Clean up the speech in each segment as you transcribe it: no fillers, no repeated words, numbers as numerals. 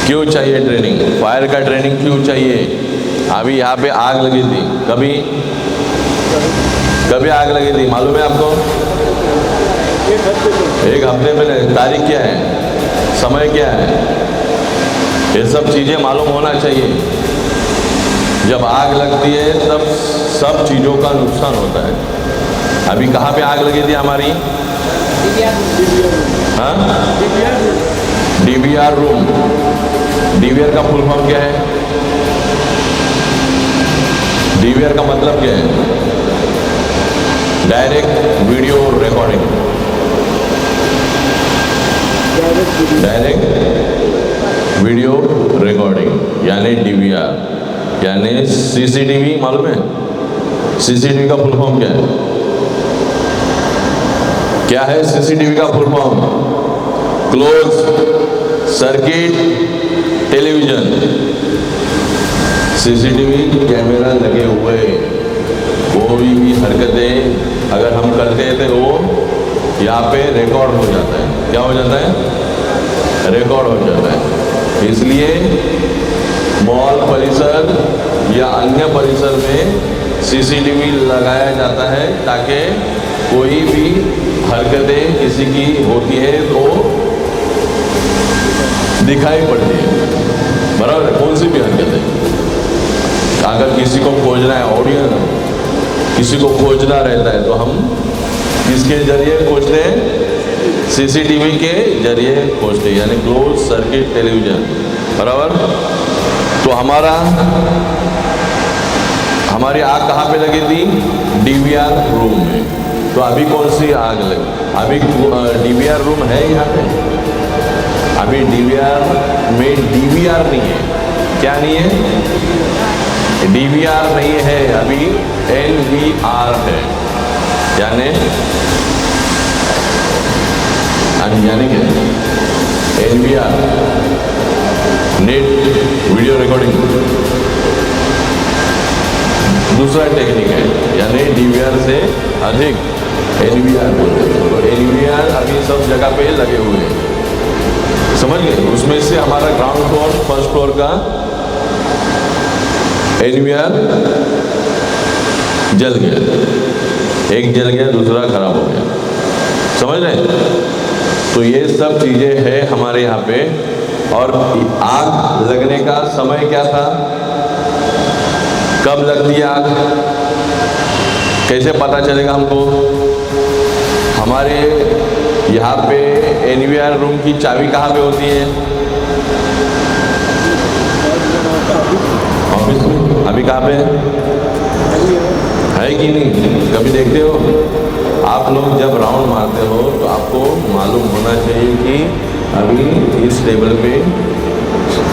क्यों चाहिए training? Fire का ट्रेनिंग क्यों चाहिए? अभी यहाँ पे आग लगी थी, कभी आग लगी थी मालूम है आपको? एक हफ्ते पहले। तारीख क्या है, समय क्या है, ये सब चीज़ें मालूम होना चाहिए। जब आग लगती है तब सब चीज़ों का नुकसान होता है। अभी कहाँ पे आग लगी थी हमारी? हाँ, DVR रूम। DVR का फुल फॉर्म क्या है? DVR का मतलब क्या है? Direct video recording. Direct video recording यानी DVR, यानी CCTV। मालूम है CCTV का फुल फॉर्म क्या है? क्या है CCTV का full form? Close circuit television. CCTV camera लगे हुए, कोई भी हरकतें अगर हम करते हैं तो वो यहाँ पे रिकॉर्ड हो जाता है। क्या हो जाता है? रिकॉर्ड हो जाता है। इसलिए मॉल परिसर या अन्य परिसर में CCTV लगाया जाता है ताकि कोई भी हरकतें किसी की होती है तो दिखाई पड़ती है, बराबर है? कौन सी भी हरकत है, अगर किसी को खोजना है, ऑडियंस किसी को खोजना रहता है तो हम किसके जरिए खोजते हैं? CCTV के जरिए खोजते हैं, यानी क्लोज सर्किट टेलीविजन, बराबर। तो हमारी आग कहाँ पे लगी थी? DVR रूम में। तो अभी कौन सी आग लगी? अभी DVR रूम है यहाँ पे? अभी DVR में DVR नहीं है। क्या नहीं है? DVR नहीं है, अभी NVR है, यानी क्या? NVR नेट वीडियो रिकॉर्डिंग दूसरा टेक्निक है, यानी DVR से अधिक NVR बोलते हैं। तो NVR अभी सब जगह पे लगे हुए हैं, समझ गए? उसमें से हमारा ग्राउंड फ्लोर, फर्स्ट फ्लोर का NVR जल गया, एक जल गया, दूसरा खराब हो गया, समझ रहे? तो ये सब चीजें हैं हमारे यहाँ पे। और आग लगने का समय क्या था? कब लगती है आग? कैसे पता चलेगा हमको? हमारे यहाँ पे NVR रूम की चाबी कहाँ पे होती है? ऑफिस में। अभी कहाँ पे है कि नहीं? कभी देखते हो? आप लोग जब राउंड मारते हो तो आपको मालूम होना चाहिए कि अभी इस टेबल पे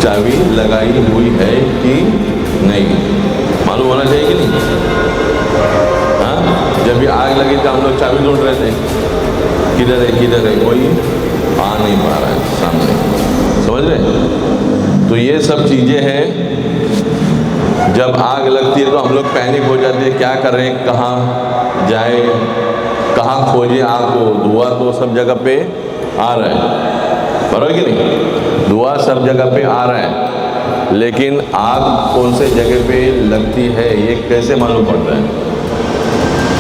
चाबी लगाई हुई है कि नहीं, मालूम होना चाहिए कि नहीं? हाँ, जब भी आग लगी तो हम लोग चाबी ढूंढ रहे थे, किधर है, कोई आ नहीं पा रहा है सामने, समझ रहे? तो ये सब चीज़ें हैं। जब आग लगती है तो हम लोग पैनिक हो जाते हैं, क्या कर रहे हैं, कहाँ जाए, कहाँ खोजे आग को? धुआं तो सब जगह पे आ रहा है, बराबर कि नहीं? धुआं सब जगह पे आ रहा है, लेकिन आग कौन से जगह पे लगती है ये कैसे मालूम पड़ता है?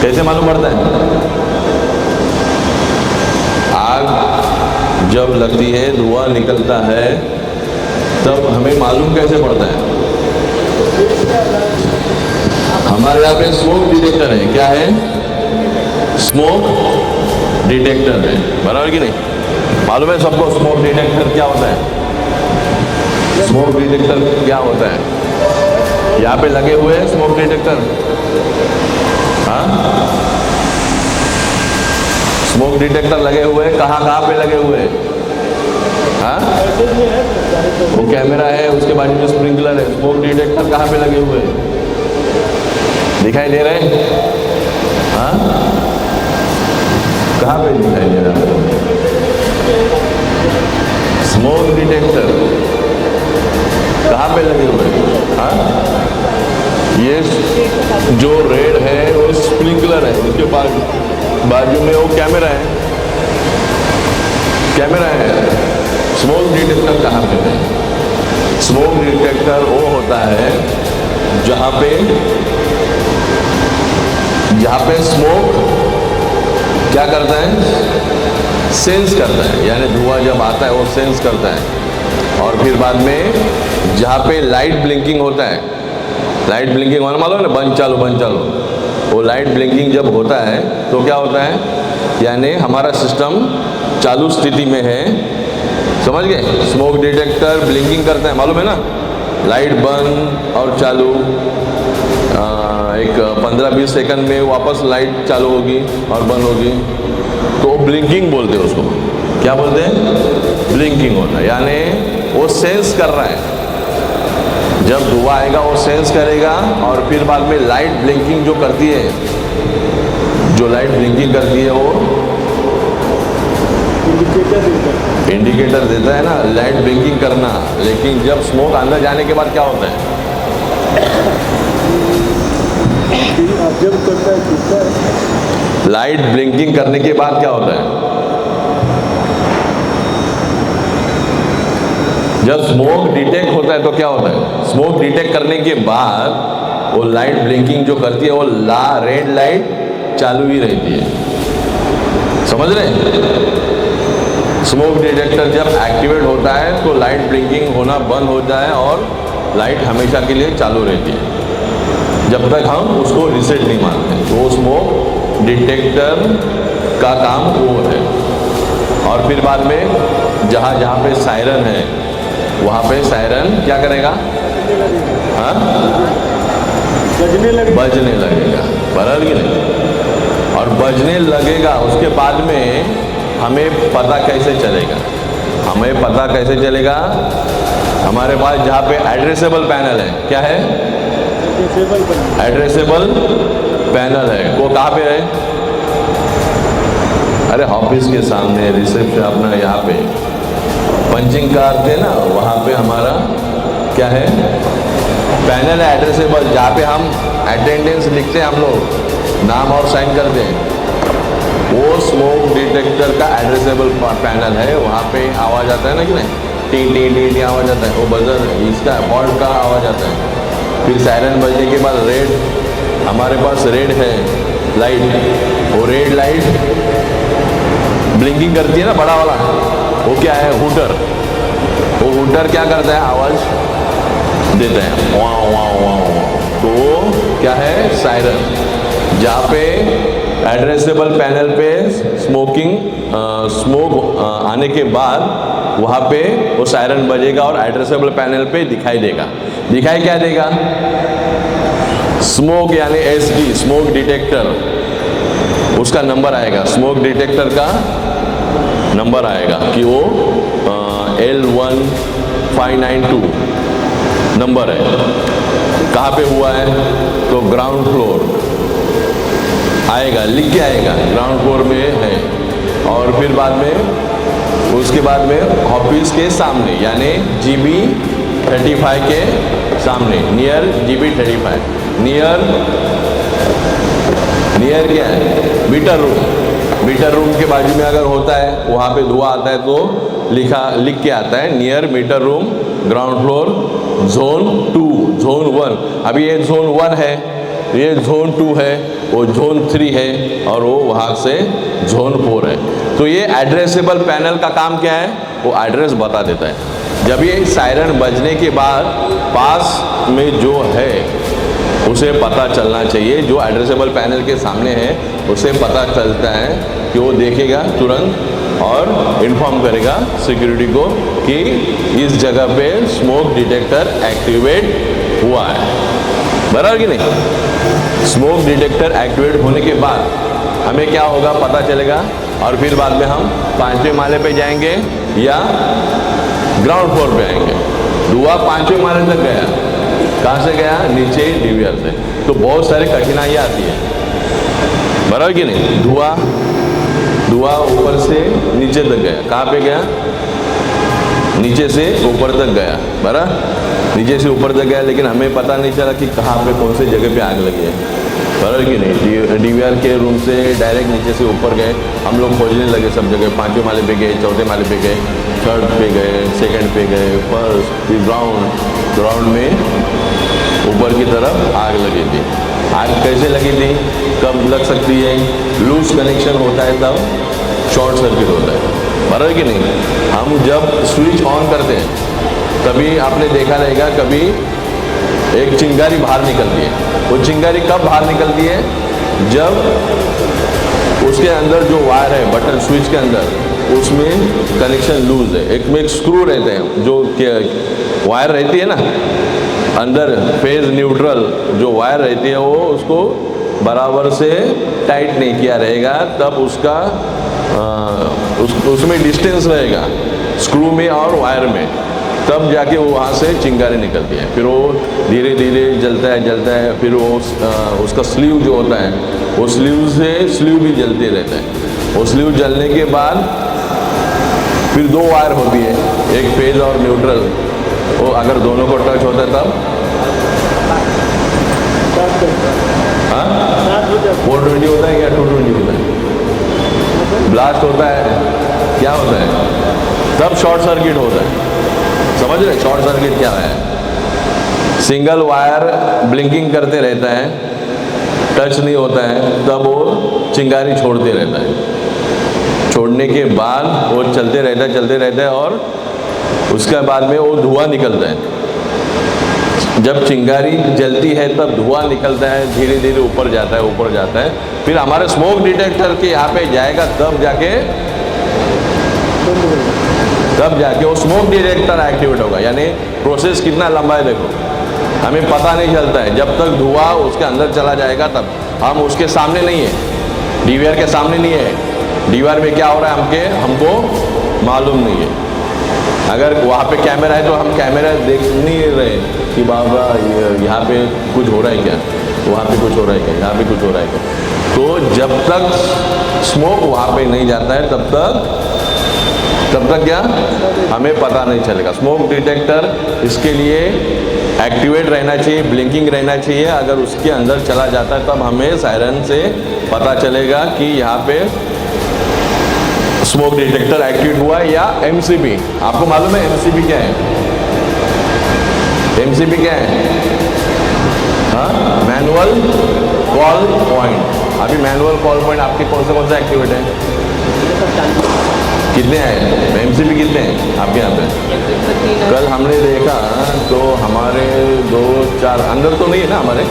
कैसे मालूम पड़ता है? आग जब लगती है, धुआं निकलता है, तब हमें मालूम कैसे पड़ता है? हमारे यहाँ पे स्मोक डिटेक्टर है। क्या है? स्मोक डिटेक्टर है, बराबर कि नहीं? मालूम है सबको स्मोक डिटेक्टर क्या होता है? स्मोक डिटेक्टर क्या होता है? यहाँ पे लगे हुए हैं स्मोक डिटेक्टर। हाँ, स्मोक डिटेक्टर लगे हुए हैं। कहाँ पे लगे हुए हैं? हाँ, वो कैमरा है, उसके बाजू में स्प्रिंकलर है। स्मोक डिटेक्टर कहाँ पे लगे हुए हैं? दिखाई दे रहे हैं? हाँ, कहाँ पे दिखाई दे रहा है स्मोक डिटेक्टर? कहाँ पे लगे हुए हैं? हाँ, ये जो रेड है वो स्प्रिंकलर बाजू में वो कैमरा है, कैमरा है। स्मोक डिटेक्टर कहाँ पे है? स्मोक डिटेक्टर वो होता है जहाँ पे स्मोक क्या करता है? सेंस करता है, यानी धुआं जब आता है वो सेंस करता है। और फिर बाद में जहाँ पे लाइट ब्लिंकिंग होता है, लाइट ब्लिंकिंग होना मालूम है ना, बंद चालू, वो लाइट ब्लिंकिंग जब होता है तो क्या होता है, यानी हमारा सिस्टम चालू स्थिति में है, समझ गए? स्मोक डिटेक्टर ब्लिंकिंग करता है, मालूम है ना, लाइट बंद और चालू, एक 15-20 सेकंड में वापस लाइट चालू होगी और बंद होगी, तो ब्लिंकिंग बोलते हैं उसको। क्या बोलते हैं? ब्लिंकिंग होना, यानी वो सेंस कर रहा है। जब धुआं आएगा वो सेंस करेगा और फिर बाद में लाइट ब्लिंकिंग जो करती है, जो लाइट ब्लिंकिंग करती है वो इंडिकेटर देता है ना, लाइट ब्लिंकिंग करना। लेकिन जब स्मोक अंदर जाने के बाद क्या होता है? लाइट ब्लिंकिंग करने के बाद क्या होता है? जब स्मोक डिटेक्ट होता है तो क्या होता है? स्मोक डिटेक्ट करने के बाद वो लाइट ब्लिंकिंग जो करती है वो रेड लाइट चालू ही रहती है, समझ रहे? स्मोक डिटेक्टर जब एक्टिवेट होता है तो लाइट ब्लिंकिंग होना बंद होता है और लाइट हमेशा के लिए चालू रहती है, जब तक हम उसको रीसेट नहीं मारते। तो स्मोक डिटेक्टर का काम वो है। और फिर बाद में जहाँ पे सायरन है वहाँ पे सायरन क्या करेगा? हाँ, बजने लगेगा, बराबर कि नहीं? और बजने लगेगा, उसके बाद में हमें पता कैसे चलेगा? हमें पता कैसे चलेगा? हमारे पास जहाँ पे एड्रेसेबल पैनल है, क्या है? एड्रेसेबल पैनल है, वो कहाँ पे है? अरे ऑफिस के सामने, रिसेप्शन अपना यहाँ पे पंचिंग कार थे ना, वहाँ पे हमारा क्या है? पैनल है एड्रेसेबल, जहाँ पे हम अटेंडेंस लिखते हैं, हम लोग नाम और साइन करते हैं, वो स्मोक डिटेक्टर का एड्रेसेबल पैनल है। वहाँ पे आवाज़ आता है ना कि नहीं, टी टी टी टी आवाज़ आता है, वो बजर इसका हॉर्न का आवाज़ आता है। फिर सायरन बजने के बाद रेड, हमारे पास रेड है लाइट, वो रेड लाइट ब्लिंकिंग करती है ना, बड़ा वाला, वो क्या है? हूटर। वो हूटर क्या करता है? आवाज़ देता है, वाँ वाँ वाँ। तो वो क्या है? सायरन। जहाँ पे एड्रेसेबल पैनल पे स्मोक आने के बाद वहाँ पे वो सायरन बजेगा और एड्रेसेबल पैनल पे दिखाई देगा। दिखाई क्या देगा? स्मोक यानी SD, स्मोक डिटेक्टर, उसका नंबर आएगा, स्मोक डिटेक्टर का नंबर आएगा कि वो L1592 नंबर है। कहाँ पे हुआ है? तो ग्राउंड फ्लोर आएगा, लिख के आएगा, ग्राउंड फ्लोर में है। और फिर बाद में उसके बाद में ऑफिस के सामने, यानी GB35 के सामने, नियर GB35, नियर क्या है? Metre room. मीटर रूम के बाजू में अगर होता है, वहाँ पे धुआं आता है तो लिख के आता है near metre room, ground floor, zone 2, zone 1। अभी ये जोन 1 है, ये जोन 2 है, वो जोन 3 है और वो वहाँ से जोन 4 है। तो ये एड्रेसेबल पैनल का काम क्या है? वो एड्रेस बता देता है। जब ये सायरन बजने के बाद पास में जो है उसे पता चलना चाहिए, जो एड्रेसेबल पैनल के सामने है उसे पता चलता है कि वो देखेगा तुरंत और इन्फॉर्म करेगा सिक्योरिटी को कि इस जगह पे स्मोक डिटेक्टर एक्टिवेट हुआ है, बराबर कि नहीं? स्मोक डिटेक्टर एक्टिवेट होने के बाद हमें क्या होगा? पता चलेगा। और फिर बाद में हम 5वें माले पे जाएंगे या ग्राउंड फ्लोर पे आएंगे। धुआं 5वें माले तक गया, कहाँ से गया? नीचे डीवीआर से। तो बहुत सारी कठिनाइयाँ आती है, बराबर कि नहीं? धुआं ऊपर से नीचे तक गया, कहाँ पे गया? नीचे से ऊपर तक गया, बराबर? नीचे से ऊपर तक गया, लेकिन हमें पता नहीं चला कि कहाँ पे, कौन सी जगह पे आग लगी है। बराबर कि नहीं। डीवीआर के रूम से डायरेक्ट नीचे से ऊपर गए, हम लोग खोजने लगे सब जगह, 5वें माले पे गए, 4थे माले पे गए, 3rd पे गए, 2nd पे गए, 1st, फिर ग्राउंड में ऊपर की तरफ आग लगी थी। आग कैसे लगी थी, कब लग सकती है, लूज कनेक्शन होता है तब शॉर्ट सर्किट होता है, बराबर कि नहीं। हम जब स्विच ऑन करते हैं तभी आपने देखा रहेगा कभी एक चिंगारी बाहर निकलती है। वो चिंगारी कब बाहर निकलती है, जब उसके अंदर जो वायर है बटन स्विच के अंदर उसमें कनेक्शन लूज है। एक में एक स्क्रू रहते हैं, जो वायर रहती है ना अंदर, फेज न्यूट्रल जो वायर रहती है वो उसको बराबर से टाइट नहीं किया रहेगा, तब उसका उसमें डिस्टेंस रहेगा स्क्रू में और वायर में, तब जाके वो वहाँ से चिंगारी निकलती है। फिर वो धीरे धीरे जलता है, फिर वो उसका स्लीव जो होता है वो स्लीव भी जलते रहता है। वो स्लीव जलने के बाद फिर 2 वायर होती है, एक फेज और न्यूट्रल, वो अगर दोनों को टच होता है तब 420 होता है या 220 होता है, ब्लास्ट होता है, क्या होता है, तब शॉर्ट सर्किट होता है। समझ रहे शॉर्ट सर्किट क्या है, सिंगल वायर ब्लिंकिंग करते रहता है, टच नहीं होता है, तब वो चिंगारी छोड़ते रहता है। छोड़ने के बाद वो चलते रहता है और उसके बाद में वो धुआं निकलता है। जब चिंगारी जलती है तब धुआं निकलता है, धीरे धीरे ऊपर जाता है, फिर हमारे स्मोक डिटेक्टर के यहाँ पे जाएगा, तब जाके वो स्मोक डिटेक्टर एक्टिवेट होगा। यानी प्रोसेस कितना लंबा है देखो, हमें पता नहीं चलता है, जब तक धुआं उसके अंदर चला जाएगा तब। हम उसके सामने नहीं है, डीवीआर के सामने नहीं है, डीवीआर में क्या हो रहा है हमको मालूम नहीं है। अगर वहाँ पे कैमरा है तो हम कैमरा देख नहीं रहे कि बाबा यहाँ पे कुछ हो रहा है क्या, वहाँ पे कुछ हो रहा है क्या, यहाँ पे कुछ हो रहा है क्या। तो जब तक स्मोक वहाँ पे नहीं जाता है तब तक क्या हमें पता नहीं चलेगा। स्मोक डिटेक्टर इसके लिए एक्टिवेट रहना चाहिए, ब्लिंकिंग रहना चाहिए। अगर उसके अंदर चला जाता है तब हमें सायरन से पता चलेगा कि यहाँ पे स्मोक डिटेक्टर एक्टिवेट हुआ है। या एमसीबी, आपको मालूम है एमसीबी क्या है? एमसीबी क्या है? हाँ, मैनुअल कॉल पॉइंट। अभी मैनुअल कॉल पॉइंट आपके कौन से एक्टिवेट है? कितने हैं एमसीबी, कितने हैं आपके यहाँ पे? कल हमने देखा तो हमारे 2-4 अंदर तो नहीं है ना, हमारे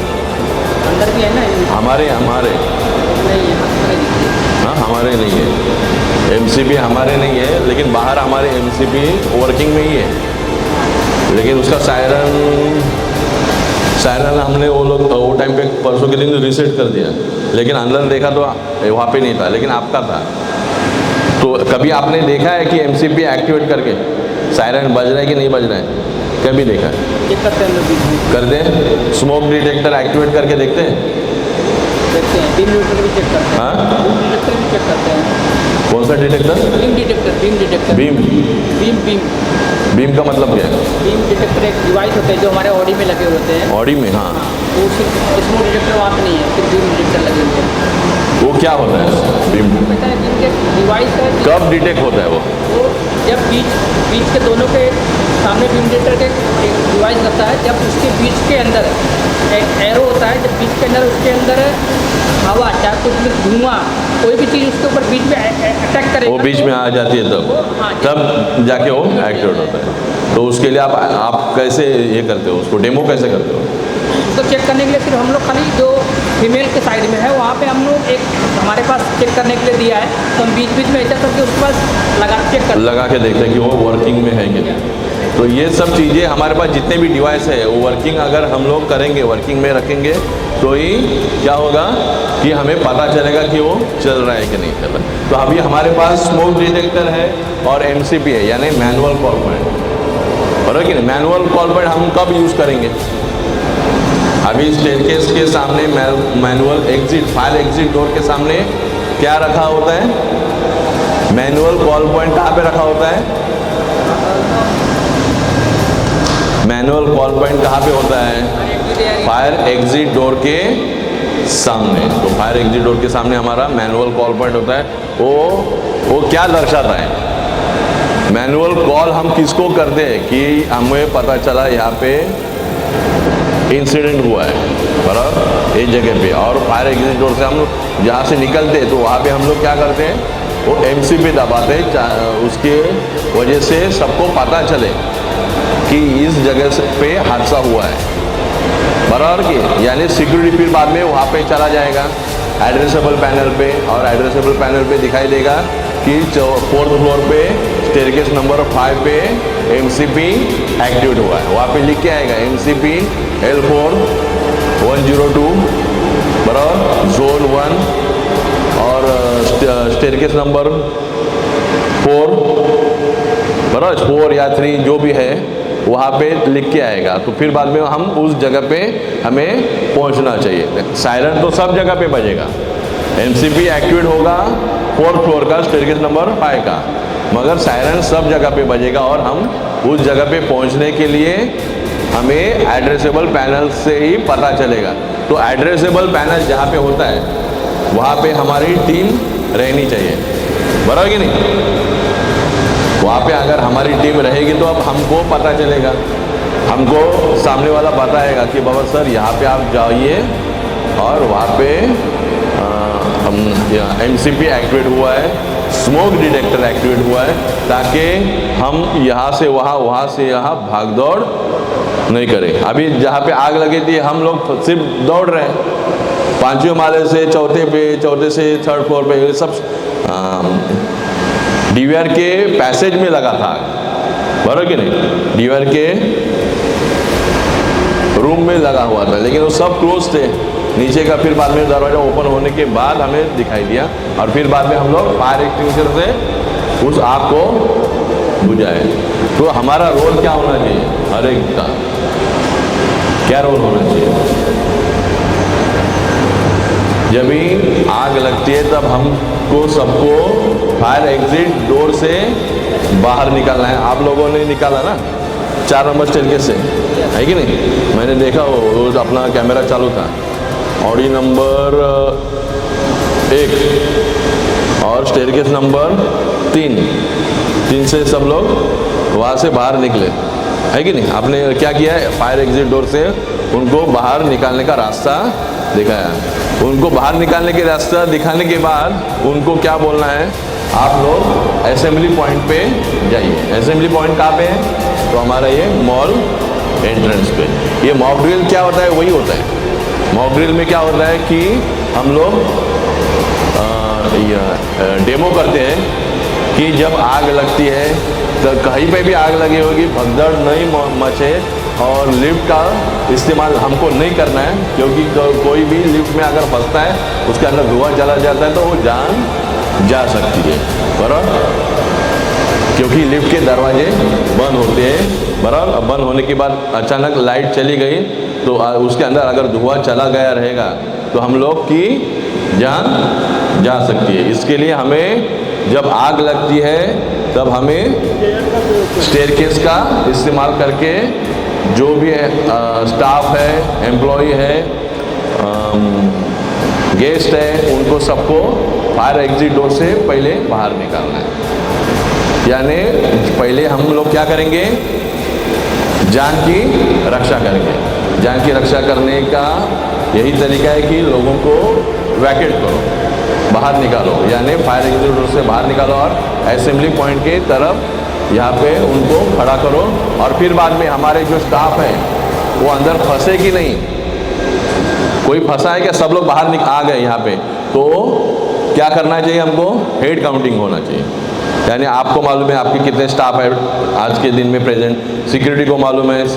अंदर भी है ना, हमारे नहीं है, हाँ हमारे नहीं है एमसीबी, हमारे नहीं है, लेकिन बाहर हमारे एमसीबी वर्किंग में ही है। लेकिन उसका सायरन हमने वो टाइम पे परसों के दिन रीसेट कर दिया, लेकिन अंदर देखा तो वहाँ पे नहीं था, लेकिन आपका था। तो कभी आपने देखा है कि एमसीबी एक्टिवेट करके सायरन बज रहा है कि नहीं बज रहा है? कभी देखा है? चेक करते हैं, करते हैं। स्मोक डिटेक्टर एक्टिवेट करके देखते हैं, बीम डिटेक्टर भी चेक करते हैं। हाँ, बीम डिटेक्टर भी चेक करते हैं। कौन सा डिटेक्टर? Beam detector. बीम का मतलब क्या है? बीम डिटेक्टर एक डिवाइस होता है जो हमारे ऑडी में लगे होते हैं। ऑडी में? हाँ, वो सिर्फ स्मोक डिटेक्टर वहाँ पे नहीं है, सिर्फ बीम डिटेक्टर लगे होते हैं। वो क्या होता है बीम? बेटा बीम के डिवाइस है। कब डिटेक्ट होता है वो? जब बीच के दोनों के सामने बीम डिटेक्टर के एक डिवाइस रहता है, जब उसके बीच के अंदर एक एरो होता है, जब बीच के अंदर उसके अंदर हवा, चाहे कुछ धुआं, कोई भी चीज़ उसके ऊपर बीच में अटैक करे, वो बीच में आ जाती है तब जाके वो एक्टिवेट होता है। तो उसके लिए आप कैसे ये करते हो, उसको डेमो कैसे करते हो? तो चेक करने के लिए सिर्फ हम लोग खाली जो फीमेल के साइड में है वहाँ पे हम लोग एक हमारे पास चेक करने के लिए दिया है, तो हम बीच में ऐसा करके उसके पास लगा के देखते हैं कि वो वर्किंग में है कि नहीं। तो ये सब चीज़ें हमारे पास जितने भी डिवाइस है वो वर्किंग अगर हम लोग करेंगे, वर्किंग में रखेंगे, तो ही क्या होगा कि हमें पता चलेगा कि वो चल रहा है कि नहीं चल रहा। तो अभी हमारे पास स्मोक डिटेक्टर है और एमसीबी है, यानी मैनुअल कॉल पॉइंट। और कि मैनुअल कॉल पॉइंट हम कब यूज़ करेंगे? अभी स्टेयरकेस के सामने manual exit, fire exit door के सामने क्या रखा होता है? मैनुअल कॉल पॉइंट कहाँ पे रखा होता है? मैनुअल कॉल पॉइंट कहाँ पे होता है? फायर एग्जिट डोर के सामने। तो फायर एग्जिट डोर के सामने हमारा मैनुअल कॉल पॉइंट होता है। वो क्या दर्शाता है? मैनुअल कॉल हम किसको करते हैं कि हमें पता चला यहाँ पे इंसिडेंट हुआ है बराबर इस जगह पे, और फायर एग्जिट डोर से हम जहाँ से निकलते हैं तो वहाँ पे हम लोग क्या करते हैं, वो MC पे दबाते हैं, उसके वजह से सबको पता चले कि इस जगह पे हादसा हुआ है बराबर की। यानी सिक्योरिटी फिर बाद में वहाँ पे चला जाएगा एड्रेसेबल पैनल पे, और एड्रेसेबल पैनल पे दिखाई देगा कि 4th फ्लोर पे स्टेयरकेस नंबर 5 पे MCP एक्टिवेट हुआ है। वहाँ पे लिख के आएगा MCP L4 102 बराबर जोन 1 और स्टेयरकेस नंबर 4 बराबर 4 या 3 जो भी है वहाँ पे लिख के आएगा। तो फिर बाद में हम उस जगह पे हमें पहुँचना चाहिए। सायरन तो सब जगह पे बजेगा, MCP एक्टिवेट होगा 4th फ्लोर का स्टेयरकेस नंबर 5 का, मगर सायरन सब जगह पे बजेगा और हम उस जगह पे पहुंचने के लिए हमें एड्रेसेबल पैनल से ही पता चलेगा। तो एड्रेसेबल पैनल जहाँ पे होता है वहाँ पे हमारी टीम रहनी चाहिए बराबर कि नहीं। वहाँ पे अगर हमारी टीम रहेगी तो अब हमको पता चलेगा, हमको सामने वाला बताएगा कि बाबा सर यहाँ पे आप जाइए और वहाँ पे MCP एक्टिवेट हुआ है, स्मोक डिटेक्टर एक्टिवेट हुआ है, ताकि हम यहाँ से वहाँ, वहाँ से यहाँ भाग दौड़ नहीं करें। अभी जहाँ पे आग लगी थी हम लोग सिर्फ दौड़ रहे हैं 5वें माले से चौथे से 3rd फ्लोर पे, ये सब DVR के पैसेज में लगा था बराबर कि नहीं, DVR के रूम में लगा हुआ था, लेकिन वो सब क्लोज थे नीचे का। फिर बाद में दरवाज़ा ओपन होने के बाद हमें दिखाई दिया और फिर बाद में हम लोग फायर एक्सटिंग्विशर से उस आग को बुझाए। तो हमारा रोल क्या होना चाहिए, हर एक का क्या रोल होना चाहिए? जब भी आग लगती है तब हमको सबको फायर एग्जिट डोर से बाहर निकलना है। आप लोगों ने निकाला ना 4 नंबर स्टेयरकेस से, है कि नहीं? मैंने देखा वो अपना कैमरा चालू था। ऑडी नंबर 1 और स्टेयरकेस नंबर 3 से सब लोग वहाँ से बाहर निकले, है कि नहीं? आपने क्या किया है, फायर एग्जिट डोर से उनको बाहर निकालने का रास्ता दिखाया। उनको बाहर निकालने के रास्ता दिखाने के बाद उनको क्या बोलना है, आप लोग असेंबली पॉइंट पे जाइए। असेंबली पॉइंट कहाँ पे है? तो हमारा ये मॉल एंट्रेंस पे। ये मॉक ड्रिल क्या होता है, वही होता है। मॉक ड्रिल में क्या होता है कि हम लोग डेमो करते हैं कि जब आग लगती है तो कहीं पे भी आग लगी होगी भगदड़ नहीं मचे, और लिफ्ट का इस्तेमाल हमको नहीं करना है, क्योंकि कोई भी लिफ्ट में अगर फंसता है उसके अंदर धुआं चला जाता है तो वो जान जा सकती है बराबर, क्योंकि लिफ्ट के दरवाजे बंद होते हैं बराबर। बंद होने के बाद अचानक लाइट चली गई तो उसके अंदर अगर धुआं चला गया रहेगा तो हम लोग की जान जा सकती है। इसके लिए हमें जब आग लगती है तब हमें स्टेयरकेस का इस्तेमाल करके जो भी स्टाफ है, एम्प्लॉय है, गेस्ट है, उनको सबको फायर एग्जिट डोर से पहले बाहर निकालना है। यानी पहले हम लोग क्या करेंगे, जान की रक्षा करेंगे। जान की रक्षा करने का यही तरीका है कि लोगों को वैकेट करो, बाहर निकालो, यानी फायर एग्जिट डोर से बाहर निकालो और असेंबली पॉइंट के तरफ यहाँ पे उनको खड़ा करो। और फिर बाद में हमारे जो स्टाफ है वो अंदर फंसे कि नहीं, कोई फंसा है क्या, सब लोग बाहर आ गए यहाँ पे, तो क्या करना चाहिए, हमको हेड काउंटिंग होना चाहिए। यानी आपको मालूम है आपके कितने स्टाफ है आज के दिन में प्रेजेंट, सिक्योरिटी को मालूम है